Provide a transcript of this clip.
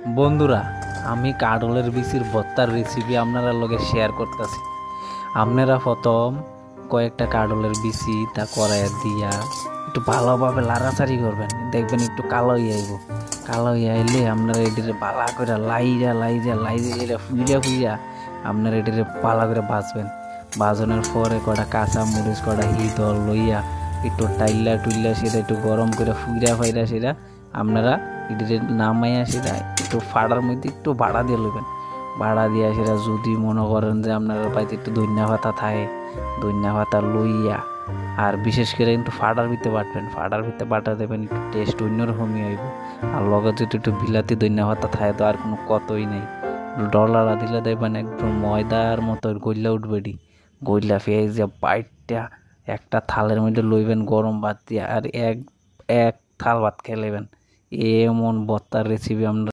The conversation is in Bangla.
বন্ধুরা, আমি কাঠলের বিচির ভর্তার রেসিপি আপনারা লগে শেয়ার করতেছি। আপনারা প্রথম কয়েকটা কাঠলের বিচি তা কড়াইয়ে দিয়া একটু ভালোভাবে লাড়াচাড়ি করবেন, দেখবেন একটু কালো হয়ে আইব। কালো হয়ে আইলে আপনারা এটিরে ভালো করে লাইরা লাইরা লাইরা লাইরা ফুইরা ফুইরা আপনারা এটিরে ভালো করে ভাজবেন। ভাজনের পরে কটা কাঁচা মরিচ কটা হিদল লইয়া একটু টাইল্লা টুইল্লা সেটা একটু গরম করে ফুইরা ফাইরা সেটা আপনারা এটিতে নামাইয়া সেটা একটু ফাড়ার মধ্যে একটু ভাড়া দিয়ে লইবেন। ভাড়া দিয়া সেটা যদি মনে করেন যে আপনার বাড়িতে একটু ধনিয়া পাতা থাকে, ধনিয়া পাতা লইয়া আর বিশেষ করে একটু ফাড়ার ভিতরে বাটবেন। ফাড়ার ভিতরে বাটা দেবেন, একটু টেস্ট অন্যরকমই হইব। আর লগে যদি একটু বিলাতি ধনিয়া পাতা থাকে তো আর কোনো কতই নেই। ডলারা দিলে দেখবেন একদম ময়দার মতো গইলা উঠবেডি। গইলা পেঁয়াজ বাইটটা একটা থালের মধ্যে লইবেন গরম ভাত দিয়ে, আর এক এক থাল ভাত খেয়ে নেবেন। এমন ভর্তার রেসিপি আমরা